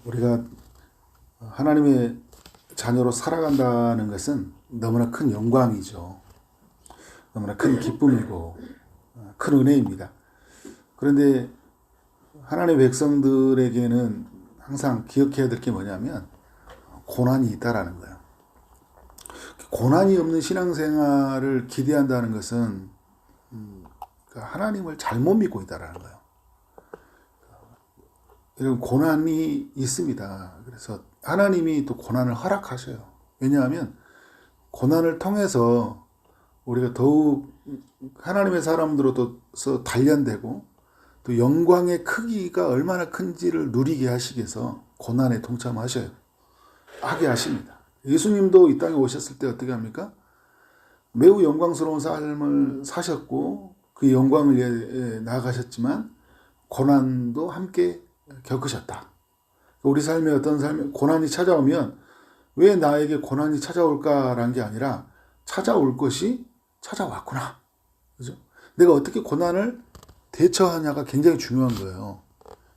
우리가 하나님의 자녀로 살아간다는 것은 너무나 큰 영광이죠. 너무나 큰 기쁨이고 큰 은혜입니다. 그런데 하나님의 백성들에게는 항상 기억해야 될 게 뭐냐면 고난이 있다라는 거예요. 고난이 없는 신앙생활을 기대한다는 것은 하나님을 잘못 믿고 있다라는 거예요. 이런 고난이 있습니다. 그래서 하나님이 또 고난을 허락하셔요. 왜냐하면 고난을 통해서 우리가 더욱 하나님의 사람들로서 단련되고 또 영광의 크기가 얼마나 큰지를 누리게 하시기 위해서 고난에 동참하셔요. 하게 하십니다. 예수님도 이 땅에 오셨을 때 어떻게 합니까? 매우 영광스러운 삶을 사셨고 그 영광을 위해 나아가셨지만 고난도 함께 겪으셨다. 우리 삶에 어떤 삶에 고난이 찾아오면 왜 나에게 고난이 찾아올까라는 게 아니라 찾아올 것이 찾아왔구나. 그죠? 내가 어떻게 고난을 대처하냐가 굉장히 중요한 거예요.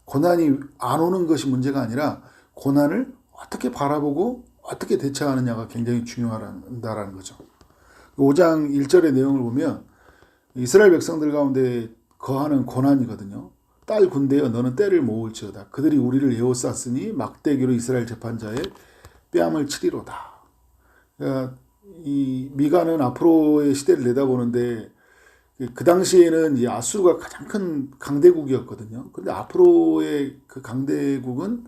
고난이 안 오는 것이 문제가 아니라 고난을 어떻게 바라보고 어떻게 대처하느냐가 굉장히 중요하다는 거죠. 5장 1절의 내용을 보면 이스라엘 백성들 가운데 거하는 고난이거든요. 딸 군대여 너는 때를 모을지어다. 그들이 우리를 에워쌌으니 막대기로 이스라엘 재판자의 뺨을 치리로다. 그러니까 이 미가는 앞으로의 시대를 내다보는데 그 당시에는 이 아수르가 가장 큰 강대국이었거든요. 근데 앞으로의 그 강대국은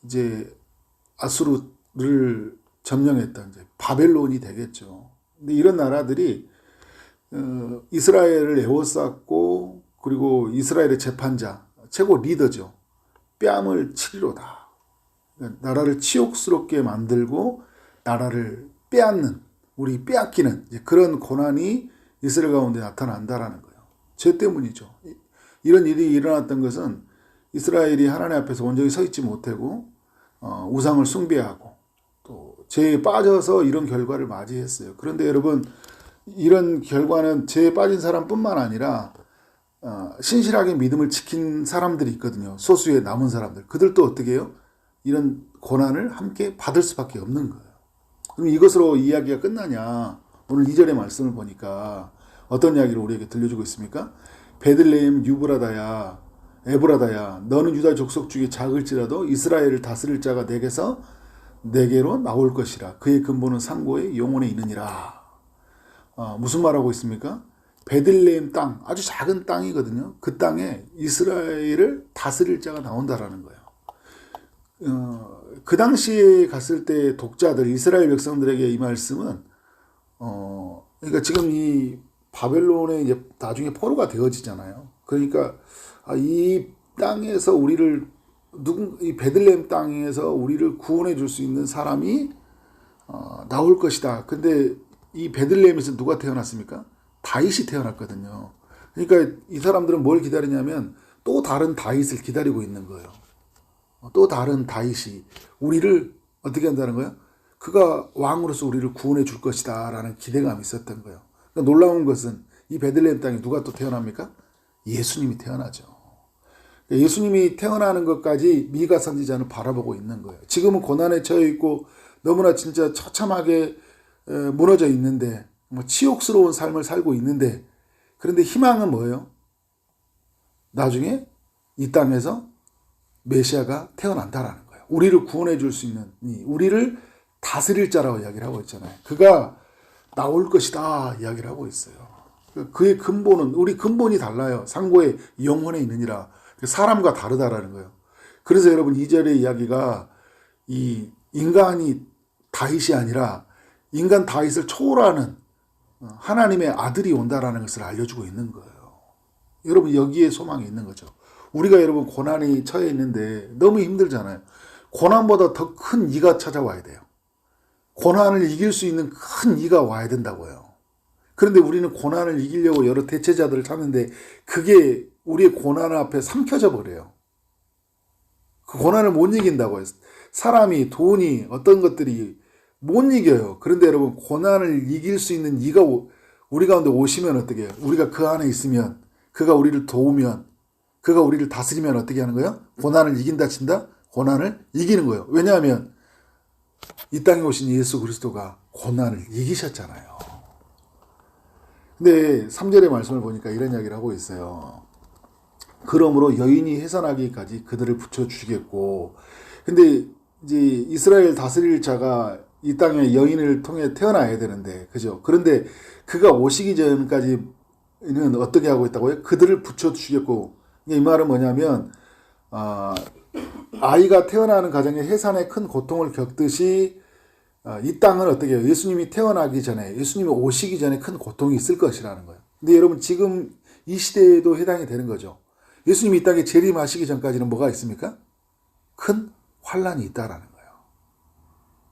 이제 아수르를 점령했던 이제 바벨론이 되겠죠. 근데 이런 나라들이 이스라엘을 에워쌌고 그리고 이스라엘의 재판자 최고 리더죠. 뺨을 치리로다. 나라를 치욕스럽게 만들고 나라를 빼앗는 우리 빼앗기는 그런 고난이 이스라엘 가운데 나타난다라는 거예요. 죄 때문이죠. 이런 일이 일어났던 것은 이스라엘이 하나님 앞에서 온전히 서 있지 못하고 우상을 숭배하고 또 죄에 빠져서 이런 결과를 맞이했어요. 그런데 여러분 이런 결과는 죄에 빠진 사람뿐만 아니라 신실하게 믿음을 지킨 사람들이 있거든요. 소수의 남은 사람들. 그들도 어떻게 해요? 이런 고난을 함께 받을 수밖에 없는 거예요. 그럼 이것으로 이야기가 끝나냐? 오늘 2절의 말씀을 보니까 어떤 이야기를 우리에게 들려주고 있습니까? 베들레헴 유브라다야 에브라다야 너는 유다 족속 중에 작을지라도 이스라엘을 다스릴 자가 내게로 나올 것이라. 그의 근본은 상고의 영혼에 있느니라. 무슨 말하고 있습니까? 베들레헴 땅, 아주 작은 땅이거든요. 그 땅에 이스라엘을 다스릴 자가 나온다라는 거예요. 그 당시에 갔을 때 독자들, 이스라엘 백성들에게 이 말씀은, 그러니까 지금 이 바벨론에 이제 나중에 포로가 되어지잖아요. 그러니까, 이 땅에서 이 베들레헴 땅에서 우리를 구원해 줄 수 있는 사람이, 나올 것이다. 근데 이 베들레헴에서 누가 태어났습니까? 다윗이 태어났거든요. 그러니까 이 사람들은 뭘 기다리냐면 또 다른 다윗을 기다리고 있는 거예요. 또 다른 다윗이 우리를 어떻게 한다는 거예요? 그가 왕으로서 우리를 구원해 줄 것이다 라는 기대감이 있었던 거예요. 그러니까 놀라운 것은 이 베들레헴 땅에 누가 또 태어납니까? 예수님이 태어나죠. 예수님이 태어나는 것까지 미가 선지자는 바라보고 있는 거예요. 지금은 고난에 처해 있고 너무나 진짜 처참하게 무너져 있는데 치욕스러운 삶을 살고 있는데 그런데 희망은 뭐예요? 나중에 이 땅에서 메시아가 태어난다라는 거예요. 우리를 구원해 줄 수 있는 우리를 다스릴 자라고 이야기를 하고 있잖아요. 그가 나올 것이다 이야기를 하고 있어요. 그의 근본은 우리 근본이 달라요. 상고의 영혼에 있느니라. 사람과 다르다라는 거예요. 그래서 여러분 2절의 이야기가 이 인간이 다윗이 아니라 인간 다윗을 초월하는 하나님의 아들이 온다라는 것을 알려주고 있는 거예요. 여러분 여기에 소망이 있는 거죠. 우리가 여러분 고난이 처해 있는데 너무 힘들잖아요. 고난보다 더 큰 이가 찾아와야 돼요. 고난을 이길 수 있는 큰 이가 와야 된다고요. 그런데 우리는 고난을 이기려고 여러 대체자들을 찾는데 그게 우리의 고난 앞에 삼켜져 버려요. 그 고난을 못 이긴다고요. 사람이, 돈이, 어떤 것들이 못 이겨요. 그런데 여러분 고난을 이길 수 있는 이가 우리 가운데 오시면 어떻게 해요? 우리가 그 안에 있으면 그가 우리를 도우면 그가 우리를 다스리면 어떻게 하는 거예요? 고난을 이긴다 친다? 고난을 이기는 거예요. 왜냐하면 이 땅에 오신 예수 그리스도가 고난을 이기셨잖아요. 근데 3절의 말씀을 보니까 이런 이야기를 하고 있어요. 그러므로 여인이 해산하기까지 그들을 붙여주시겠고, 근데 이제 이스라엘 다스릴 자가 이 땅에 여인을 통해 태어나야 되는데, 그죠? 그런데 그가 오시기 전까지는 어떻게 하고 있다고요? 그들을 붙여주시겠고, 이 말은 뭐냐면, 아이가 태어나는 가정에 해산의 큰 고통을 겪듯이 이 땅은 어떻게 해요? 예수님이 태어나기 전에, 예수님이 오시기 전에 큰 고통이 있을 것이라는 거예요. 근데 여러분 지금 이 시대에도 해당이 되는 거죠. 예수님이 이 땅에 재림하시기 전까지는 뭐가 있습니까? 큰 환란이 있다라는 거예요.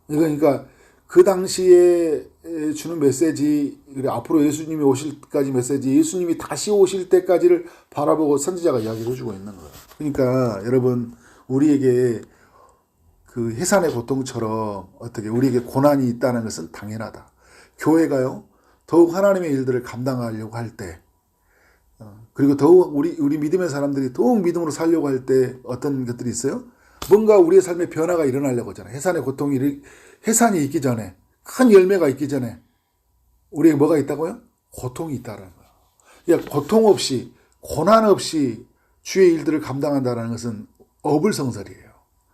그러니까 그 당시에 주는 메시지, 앞으로 예수님이 오실 때까지 메시지, 예수님이 다시 오실 때까지를 바라보고 선지자가 이야기를 해주고 있는 거예요. 그러니까 여러분 우리에게 그 해산의 고통처럼 어떻게 우리에게 고난이 있다는 것은 당연하다. 교회가요 더욱 하나님의 일들을 감당하려고 할 때, 그리고 더욱 우리 믿음의 사람들이 더욱 믿음으로 살려고 할 때 어떤 것들이 있어요? 뭔가 우리의 삶에 변화가 일어나려고 하잖아요. 해산이 있기 전에, 큰 열매가 있기 전에 우리에게 뭐가 있다고요? 고통이 있다는 거예요. 그러니까 고통 없이, 고난 없이 주의 일들을 감당한다는 것은 어불성설이에요.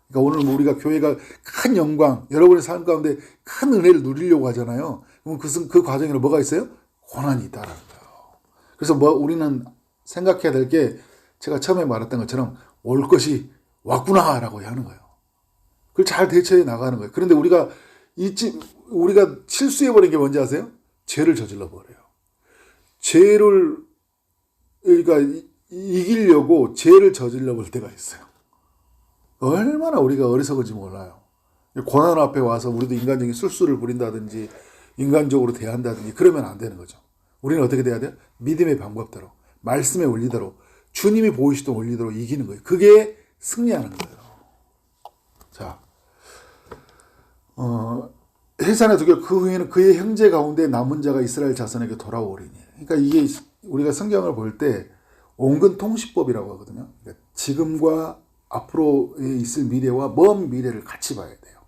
그러니까 오늘 우리가 교회가 큰 영광, 여러분의 삶 가운데 큰 은혜를 누리려고 하잖아요. 그럼 그 과정에는 뭐가 있어요? 고난이 있다는 거예요. 그래서 우리는 생각해야 될 게 제가 처음에 말했던 것처럼 올 것이 왔구나라고 하는 거예요. 그걸 잘 대처해 나가는 거예요. 그런데 우리가 실수해버린 게 뭔지 아세요? 죄를 저질러 버려요. 죄를, 그러니까 이기려고 죄를 저질러 볼 때가 있어요. 얼마나 우리가 어리석은지 몰라요. 고난 앞에 와서 우리도 인간적인 술수를 부린다든지 인간적으로 대한다든지 그러면 안 되는 거죠. 우리는 어떻게 돼야 돼요? 믿음의 방법대로, 말씀의 원리대로, 주님이 보이시던 원리대로 이기는 거예요. 그게 승리하는 거예요. 자, 해산의 두개 그 후에는 그의 형제 가운데 남은 자가 이스라엘 자손에게 돌아오리니. 그러니까 이게 우리가 성경을 볼 때 온근 통시법이라고 하거든요. 그러니까 지금과 앞으로 있을 미래와 먼 미래를 같이 봐야 돼요.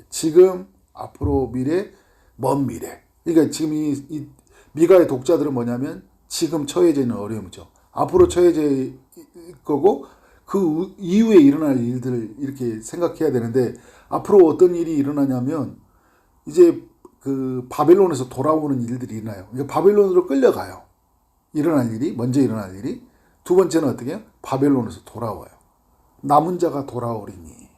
지금, 앞으로, 미래, 먼 미래. 그러니까 지금 이 미가의 독자들은 뭐냐면 지금 처해져 있는 어려움이죠. 앞으로 처해질 거고 그 이후에 일어날 일들을 이렇게 생각해야 되는데, 앞으로 어떤 일이 일어나냐면 이제 그 바벨론에서 돌아오는 일들이 일어나요. 그러니까 바벨론으로 끌려가요. 먼저 일어날 일이. 두 번째는 어떻게 해요? 바벨론에서 돌아와요. 남은 자가 돌아오리니.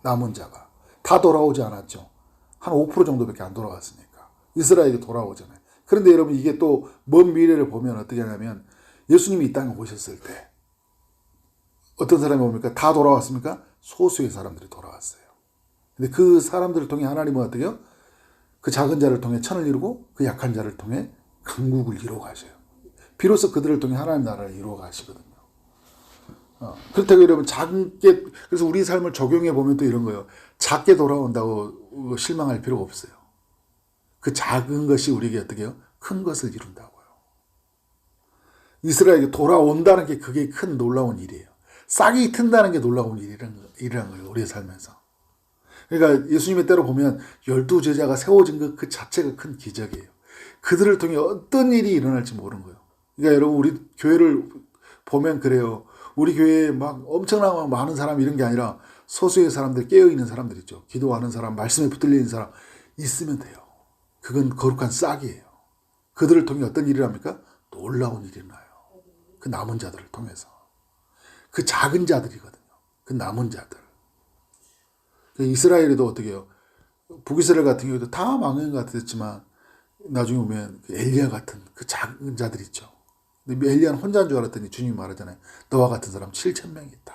남은 자가. 다 돌아오지 않았죠. 한 5% 정도밖에 안 돌아갔으니까. 이스라엘이 돌아오잖아요. 그런데 여러분 이게 또 먼 미래를 보면 어떻게 하냐면 예수님이 이 땅에 오셨을 때 어떤 사람이 옵니까? 다 돌아왔습니까? 소수의 사람들이 돌아왔어요. 근데 그 사람들을 통해 하나님은 어떻게 해요? 그 작은 자를 통해 천을 이루고 그 약한 자를 통해 강국을 이루어 가셔요. 비로소 그들을 통해 하나님 나라를 이루어 가시거든요. 그렇다고 여러분 그래서 우리 삶을 적용해 보면 또 이런 거예요. 작게 돌아온다고 실망할 필요가 없어요. 그 작은 것이 우리에게 어떻게 해요? 큰 것을 이룬다고요. 이스라엘이 돌아온다는 게 그게 큰 놀라운 일이에요. 싹이 튼다는 게 놀라운 일이라는 거예요. 우리의 삶에서. 그러니까 예수님의 때로 보면 12제자가 세워진 것 그 자체가 큰 기적이에요. 그들을 통해 어떤 일이 일어날지 모르는 거예요. 그러니까 여러분 우리 교회를 보면 그래요. 우리 교회에 막 엄청나게 많은 사람 이런 게 아니라 소수의 사람들, 깨어있는 사람들 있죠. 기도하는 사람, 말씀에 붙들려 있는 사람 있으면 돼요. 그건 거룩한 싹이에요. 그들을 통해 어떤 일이 납니까? 놀라운 일이 나요. 그 남은 자들을 통해서. 그 작은 자들이거든요. 그 남은 자들. 이스라엘에도 어떻게 해요? 북이스라엘 같은 경우도 다 망한 것 같았지만 나중에 보면 그 엘리야 같은 그 작은 자들 있죠. 근데 엘리야는 혼자인 줄 알았더니 주님이 말하잖아요. 너와 같은 사람 7,000명이 있다.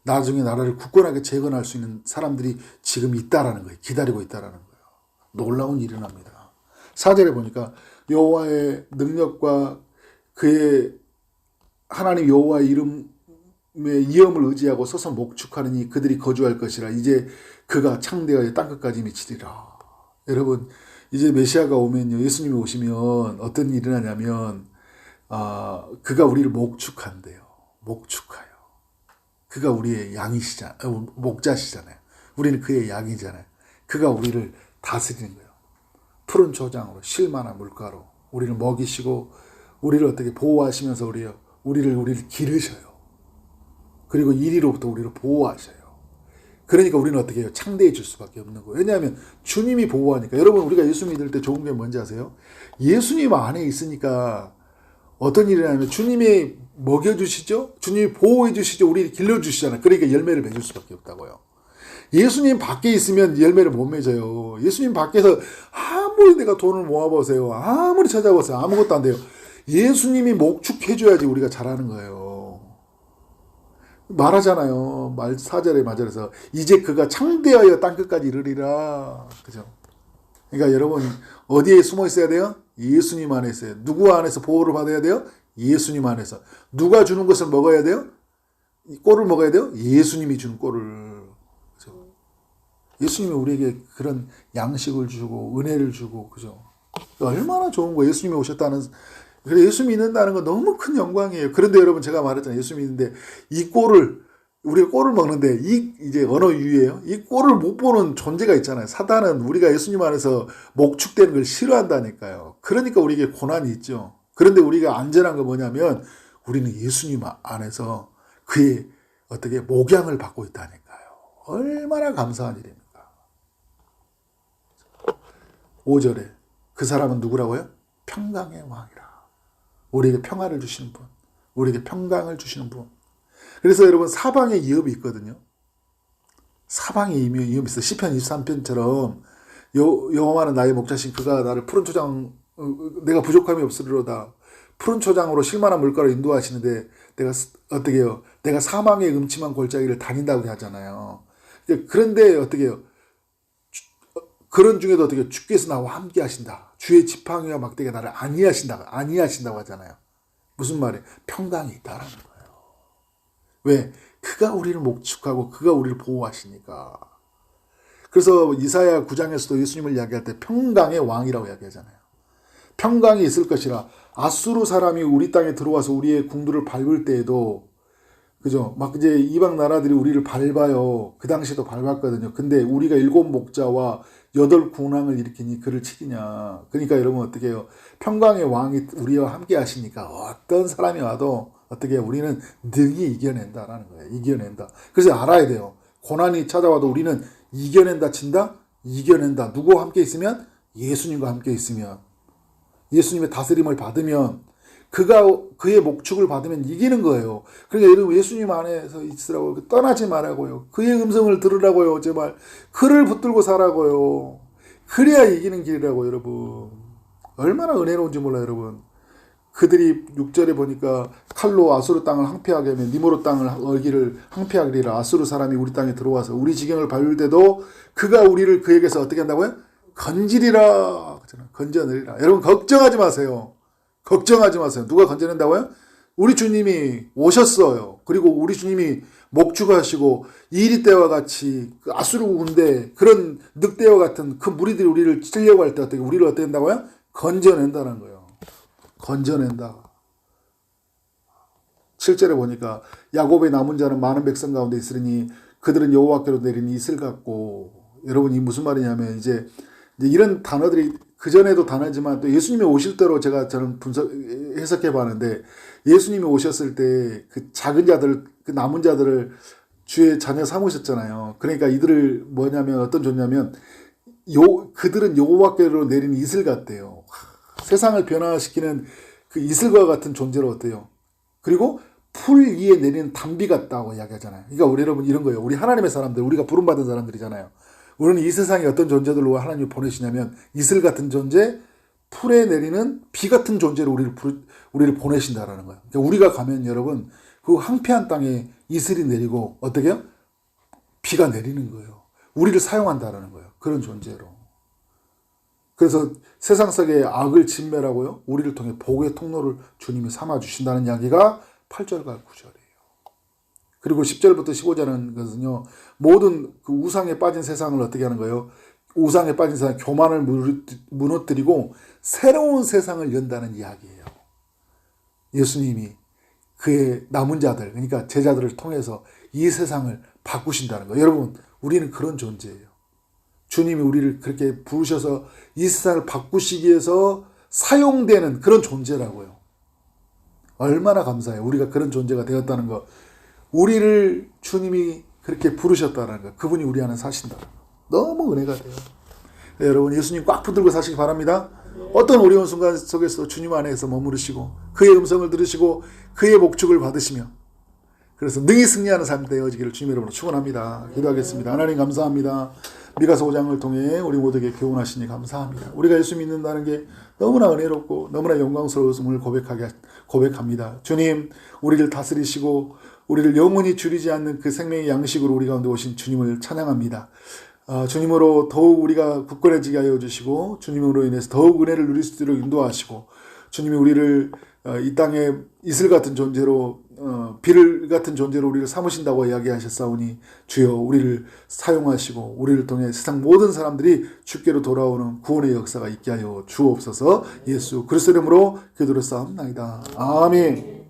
나중에 나라를 굳건하게 재건할 수 있는 사람들이 지금 있다라는 거예요. 기다리고 있다라는 거예요. 놀라운 일이 납니다. 4절에 보니까 여호와의 능력과 그의 하나님 여호와의 이름의 이엄을 의지하고 서서 목축하느니 그들이 거주할 것이라. 이제 그가 창대하여 땅끝까지 미치리라. 여러분 이제 메시아가 오면요, 예수님이 오시면 어떤 일이 일어나냐면 그가 우리를 목축한대요. 목축하여. 그가 우리의 양이시잖아요. 목자시잖아요. 우리는 그의 양이잖아요. 그가 우리를 다스리는 거예요. 푸른 초장으로 쉴만한 물가로 우리를 먹이시고 우리를 어떻게 보호하시면서 우리를 기르셔요. 그리고 이리로부터 우리를 보호하셔요. 그러니까 우리는 어떻게 해요? 창대해 줄 수밖에 없는 거예요. 왜냐하면 주님이 보호하니까. 여러분, 우리가 예수 믿을 때 좋은 게 뭔지 아세요? 예수님 안에 있으니까 어떤 일이 나면 주님이 먹여주시죠? 주님이 보호해주시죠? 우리를 길러주시잖아요. 그러니까 열매를 맺을 수밖에 없다고요. 예수님 밖에 있으면 열매를 못 맺어요. 예수님 밖에서 아무리 내가 돈을 모아보세요. 아무리 찾아보세요. 아무것도 안 돼요. 예수님이 목축해줘야지 우리가 잘하는 거예요. 말하잖아요. 4절에 맞아서 이제 그가 창대하여 땅끝까지 이르리라. 그죠? 그러니까 여러분 어디에 숨어 있어야 돼요? 예수님 안에 있어요. 누구 안에서 보호를 받아야 돼요? 예수님 안에서. 누가 주는 것을 먹어야 돼요? 이 꼴을 먹어야 돼요? 예수님이 주는 꼴을. 그죠? 예수님이 우리에게 그런 양식을 주고 은혜를 주고, 그죠? 얼마나 좋은 거예요. 예수님이 오셨다는. 그래, 예수 믿는다는 건 너무 큰 영광이에요. 그런데 여러분, 제가 말했잖아요. 예수 믿는데 이 꼴을, 우리가 꼴을 먹는데 이제 언어 유예요. 이 꼴을 못 보는 존재가 있잖아요. 사단은 우리가 예수님 안에서 목축되는 걸 싫어한다니까요. 그러니까 우리에게 고난이 있죠. 그런데 우리가 안전한 거 뭐냐면 우리는 예수님 안에서 그의 어떻게 목양을 받고 있다니까요. 얼마나 감사한 일입니까? 5절에 그 사람은 누구라고요? 평강의 왕이라. 우리에게 평화를 주시는 분, 우리에게 평강을 주시는 분. 그래서 여러분 사방에 위협이 있거든요. 사방에 위협이 있어. 시편 23편처럼 여호와는 나의 목자신 그가 나를 푸른 초장, 내가 부족함이 없으리로다. 푸른 초장으로 쉴만한 물가로 인도하시는데 내가 어떻게 해요? 내가 사망의 음침한 골짜기를 다닌다고 하잖아요. 그런데 어떻게 해요? 그런 중에도 어떻게 주께서 나와 함께 하신다. 주의 지팡이와 막대기가 나를 안위하신다고 하잖아요. 무슨 말이에요? 평강이 있다라는 거예요. 왜? 그가 우리를 목축하고 그가 우리를 보호하시니까. 그래서 이사야 9장에서도 예수님을 이야기할 때 평강의 왕이라고 이야기하잖아요. 평강이 있을 것이라. 아수르 사람이 우리 땅에 들어와서 우리의 궁들을 밟을 때에도, 그죠? 막 이제 이방 나라들이 우리를 밟아요. 그 당시에도 밟았거든요. 근데 우리가 7 목자와 8 군왕을 일으키니 그를 치기냐. 그러니까 여러분 어떻게 해요? 평강의 왕이 우리와 함께 하시니까 어떤 사람이 와도 어떻게 해요? 우리는 능히 이겨낸다라는 거예요. 이겨낸다. 그래서 알아야 돼요. 고난이 찾아와도 우리는 이겨낸다 친다? 이겨낸다. 누구와 함께 있으면? 예수님과 함께 있으면. 예수님의 다스림을 받으면, 그의 목축을 받으면 이기는 거예요. 그러니까 여러분 예수님 안에서 있으라고, 떠나지 말라고요. 그의 음성을 들으라고요. 제발 그를 붙들고 살라고요. 그래야 이기는 길이라고. 여러분 얼마나 은혜로운지 몰라요. 여러분 그들이 6절에 보니까 칼로 아수르 땅을 항폐하게 하면 니모로 땅을 얼기를 항폐하리라. 아수르 사람이 우리 땅에 들어와서 우리 지경을 밟을 때도 그가 우리를 그에게서 어떻게 한다고요? 건지리라. 건져내리라. 여러분 걱정하지 마세요. 걱정하지 마세요. 누가 건져낸다고요? 우리 주님이 오셨어요. 그리고 우리 주님이 목축하시고 이리 때와 같이 그 아수르 군대 그런 늑대와 같은 그 무리들이 우리를 치려고 할 때 어떻게 우리를 어떻게 한다고요? 건져낸다는 거예요. 건져낸다. 7절에 보니까 야곱의 남은 자는 많은 백성 가운데 있으니 그들은 여호와께로 내린 이슬 같고. 여러분 이 무슨 말이냐면 이제 이런 단어들이 그전에도 단어지만 또 예수님이 오실 때로 저는 해석해 봤는데, 예수님이 오셨을 때 그 작은 자들, 그 남은 자들을 주의 자녀 삼으셨잖아요. 그러니까 이들을 뭐냐면 어떤 존재냐면 그들은 여호와께로 내린 이슬 같대요. 세상을 변화시키는 그 이슬과 같은 존재로 어때요? 그리고 풀 위에 내리는 단비 같다고 이야기하잖아요. 그러니까 우리 여러분 이런 거예요. 우리 하나님의 사람들, 우리가 부름받은 사람들이잖아요. 우리는 이 세상에 어떤 존재들로 하나님이 보내시냐면 이슬 같은 존재, 풀에 내리는 비 같은 존재로 우리를 보내신다라는 거예요. 그러니까 우리가 가면 여러분 그 황폐한 땅에 이슬이 내리고 어떻게 해요? 비가 내리는 거예요. 우리를 사용한다라는 거예요. 그런 존재로. 그래서 세상 속의 악을 진멸하고요. 우리를 통해 복의 통로를 주님이 삼아주신다는 이야기가 8절과 9절이에요. 그리고 10절부터 15절은 것은요, 모든 그 우상에 빠진 세상을 어떻게 하는 거예요? 우상에 빠진 세상, 교만을 무너뜨리고 새로운 세상을 연다는 이야기예요. 예수님이 그의 남은 자들, 그러니까 제자들을 통해서 이 세상을 바꾸신다는 거예요. 여러분, 우리는 그런 존재예요. 주님이 우리를 그렇게 부르셔서 이 세상을 바꾸시기 위해서 사용되는 그런 존재라고요. 얼마나 감사해요. 우리가 그런 존재가 되었다는 거. 우리를 주님이 그렇게 부르셨다는 거. 그분이 우리 안에 사신다는 거. 너무 은혜가 돼요. 네, 여러분, 예수님 꽉 붙들고 사시기 바랍니다. 어떤 어려운 순간 속에서 주님 안에서 머무르시고 그의 음성을 들으시고 그의 목축을 받으시며 그래서 능히 승리하는 삶이 되어지기를 주님 이름으로 축원합니다. 기도하겠습니다. 하나님 감사합니다. 미가서 5장을 통해 우리 모두에게 교훈하시니 감사합니다. 우리가 예수 믿는다는 게 너무나 은혜롭고 너무나 영광스러움을 고백합니다. 주님, 우리를 다스리시고 우리를 영원히 줄이지 않는 그 생명의 양식으로 우리 가운데 오신 주님을 찬양합니다. 주님으로 더욱 우리가 굳건해지게 하여 주시고 주님으로 인해서 더욱 은혜를 누릴 수 있도록 인도하시고 주님이 우리를 이 땅에 이슬 같은 존재로 비를 같은 존재로 우리를 삼으신다고 이야기하셨사오니 주여 우리를 사용하시고 우리를 통해 세상 모든 사람들이 주께로 돌아오는 구원의 역사가 있게 하여 주옵소서. 예수 그리스도 이름으로 기도를 쌓옵나이다. 아멘.